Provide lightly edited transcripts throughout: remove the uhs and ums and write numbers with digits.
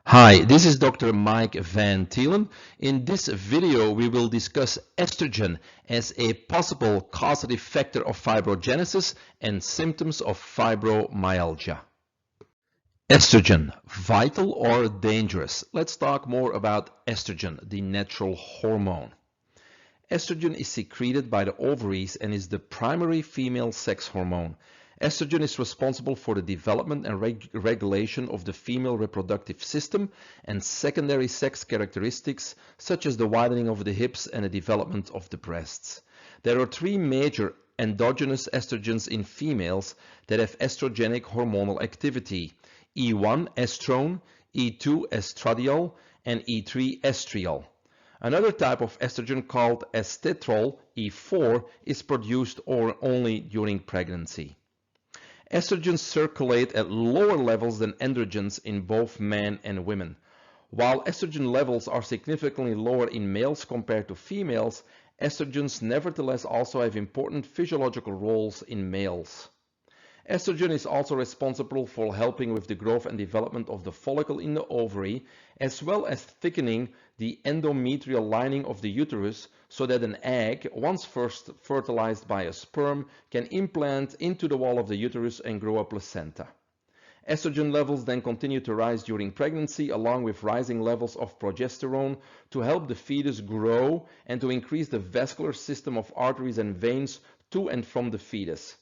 Hi, this is Dr. Mike Van Thielen. In this video, we will discuss estrogen as a possible causative factor of fibrogenesis and symptoms of fibromyalgia. Estrogen, vital or dangerous? Let's talk more about estrogen, the natural hormone. Estrogen is secreted by the ovaries and is the primary female sex hormone. Estrogen is responsible for the development and regulation of the female reproductive system and secondary sex characteristics such as the widening of the hips and the development of the breasts. There are three major endogenous estrogens in females that have estrogenic hormonal activity: E1 estrone, E2 estradiol, and E3 estriol. Another type of estrogen called estetrol, E4, is produced only during pregnancy. Estrogens circulate at lower levels than androgens in both men and women. While estrogen levels are significantly lower in males compared to females, estrogens nevertheless also have important physiological roles in males. Estrogen is also responsible for helping with the growth and development of the follicle in the ovary, as well as thickening the endometrial lining of the uterus so that an egg, once first fertilized by a sperm, can implant into the wall of the uterus and grow a placenta. Estrogen levels then continue to rise during pregnancy, along with rising levels of progesterone to help the fetus grow and to increase the vascular system of arteries and veins to and from the fetus.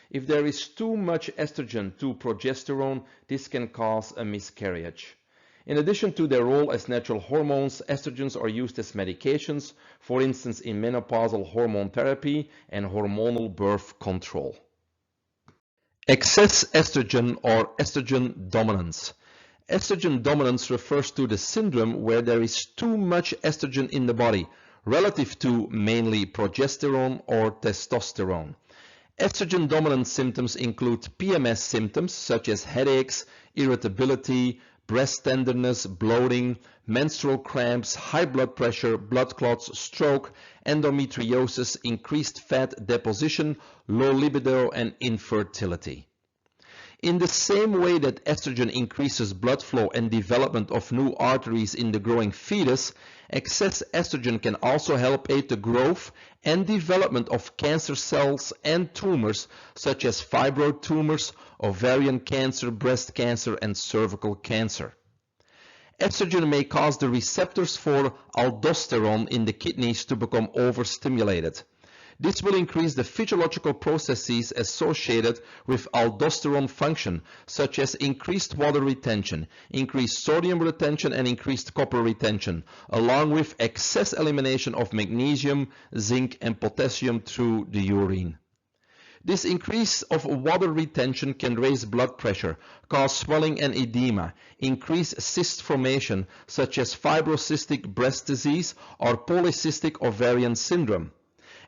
If there is too much estrogen to progesterone, this can cause a miscarriage. In addition to their role as natural hormones, estrogens are used as medications, for instance in menopausal hormone therapy and hormonal birth control. Excess estrogen or estrogen dominance. Estrogen dominance refers to the syndrome where there is too much estrogen in the body relative to mainly progesterone or testosterone. Estrogen dominant symptoms include PMS symptoms such as headaches, irritability, breast tenderness, bloating, menstrual cramps, high blood pressure, blood clots, stroke, endometriosis, increased fat deposition, low libido, and infertility. In the same way that estrogen increases blood flow and development of new arteries in the growing fetus, excess estrogen can also help aid the growth and development of cancer cells and tumors such as fibro tumors, ovarian cancer, breast cancer, and cervical cancer. Estrogen may cause the receptors for aldosterone in the kidneys to become overstimulated. This will increase the physiological processes associated with aldosterone function, such as increased water retention, increased sodium retention, and increased copper retention, along with excess elimination of magnesium, zinc, and potassium through the urine. This increase of water retention can raise blood pressure, cause swelling and edema, increase cyst formation, such as fibrocystic breast disease or polycystic ovarian syndrome.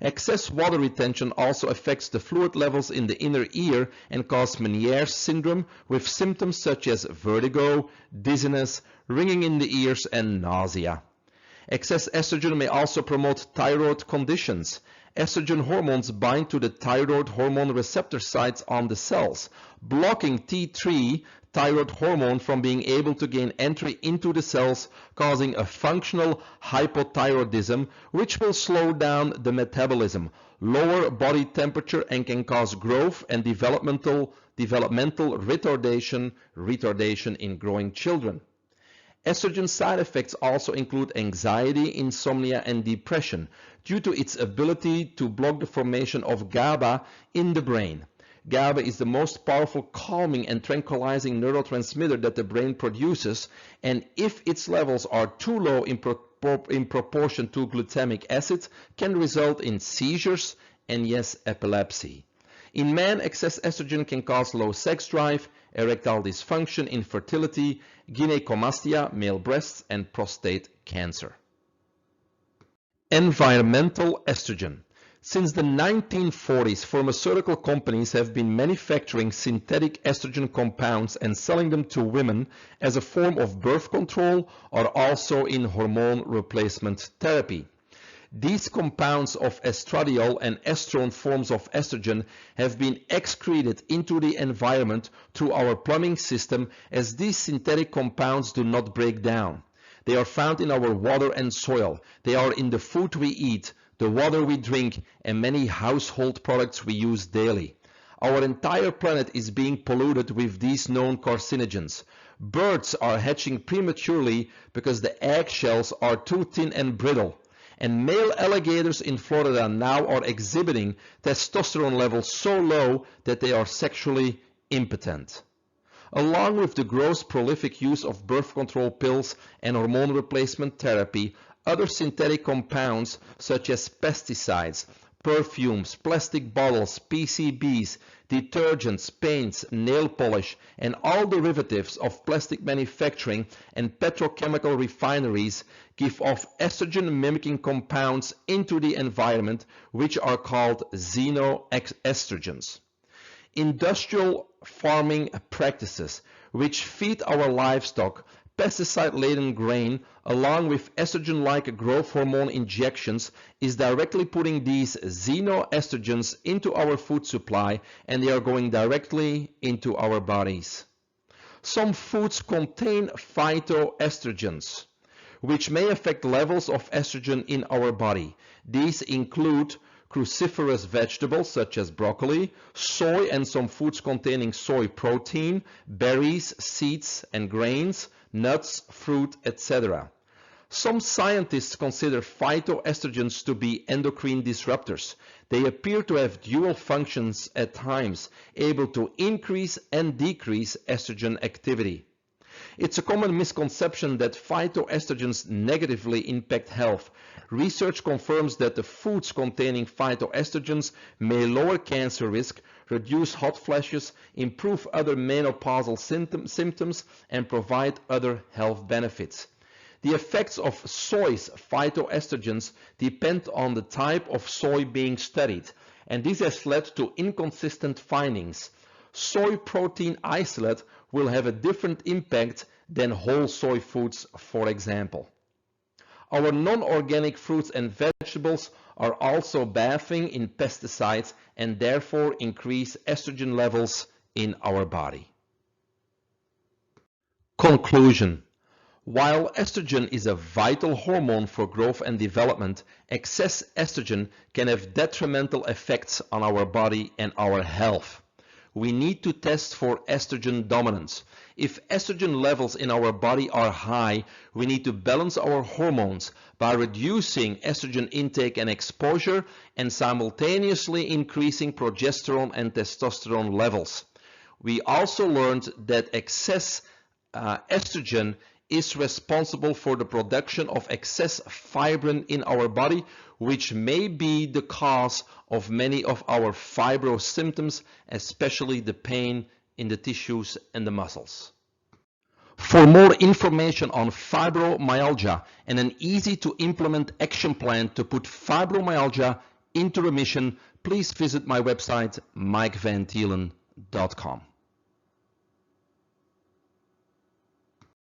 Excess water retention also affects the fluid levels in the inner ear and causes Meniere's syndrome with symptoms such as vertigo, dizziness, ringing in the ears, and nausea. Excess estrogen may also promote thyroid conditions. Estrogen hormones bind to the thyroid hormone receptor sites on the cells, blocking T3 thyroid hormone from being able to gain entry into the cells, causing a functional hypothyroidism, which will slow down the metabolism, lower body temperature, and can cause growth and developmental retardation in growing children. Estrogen side effects also include anxiety, insomnia, and depression due to its ability to block the formation of GABA in the brain. GABA is the most powerful calming and tranquilizing neurotransmitter that the brain produces, and if its levels are too low in proportion to glutamic acid, can result in seizures and yes, epilepsy. In men, excess estrogen can cause low sex drive, erectile dysfunction, infertility, gynecomastia, male breasts, and prostate cancer. Environmental estrogen. Since the 1940s, pharmaceutical companies have been manufacturing synthetic estrogen compounds and selling them to women as a form of birth control or also in hormone replacement therapy. These compounds of estradiol and estrone forms of estrogen have been excreted into the environment through our plumbing system, as these synthetic compounds do not break down. They are found in our water and soil. They are in the food we eat, the water we drink, and many household products we use daily. Our entire planet is being polluted with these known carcinogens. Birds are hatching prematurely because the eggshells are too thin and brittle. And male alligators in Florida now are exhibiting testosterone levels so low that they are sexually impotent. Along with the gross prolific use of birth control pills and hormone replacement therapy, other synthetic compounds such as pesticides, perfumes, plastic bottles, PCBs, detergents, paints, nail polish, and all derivatives of plastic manufacturing and petrochemical refineries give off estrogen-mimicking compounds into the environment, which are called xenoestrogens. Industrial farming practices, which feed our livestock pesticide-laden grain along with estrogen-like growth hormone injections, is directly putting these xenoestrogens into our food supply, and they are going directly into our bodies. Some foods contain phytoestrogens, which may affect levels of estrogen in our body. These include cruciferous vegetables such as broccoli, soy and some foods containing soy protein, berries, seeds and grains, nuts, fruit, etc. Some scientists consider phytoestrogens to be endocrine disruptors. They appear to have dual functions at times, able to increase and decrease estrogen activity. It's a common misconception that phytoestrogens negatively impact health. Research confirms that the foods containing phytoestrogens may lower cancer risk, reduce hot flashes, improve other menopausal symptoms, and provide other health benefits. The effects of soy's phytoestrogens depend on the type of soy being studied, and this has led to inconsistent findings. Soy protein isolate will have a different impact than whole soy foods, for example. Our non-organic fruits and vegetables are also bathing in pesticides and therefore increase estrogen levels in our body. Conclusion. While estrogen is a vital hormone for growth and development, excess estrogen can have detrimental effects on our body and our health. We need to test for estrogen dominance. If estrogen levels in our body are high, we need to balance our hormones by reducing estrogen intake and exposure and simultaneously increasing progesterone and testosterone levels. We also learned that excess estrogen is responsible for the production of excess fibrin in our body, which may be the cause of many of our FIBRO symptoms, especially the pain in the tissues and the muscles. For more information on fibromyalgia and an easy to implement action plan to put fibromyalgia into remission, please visit my website mikevantielen.com.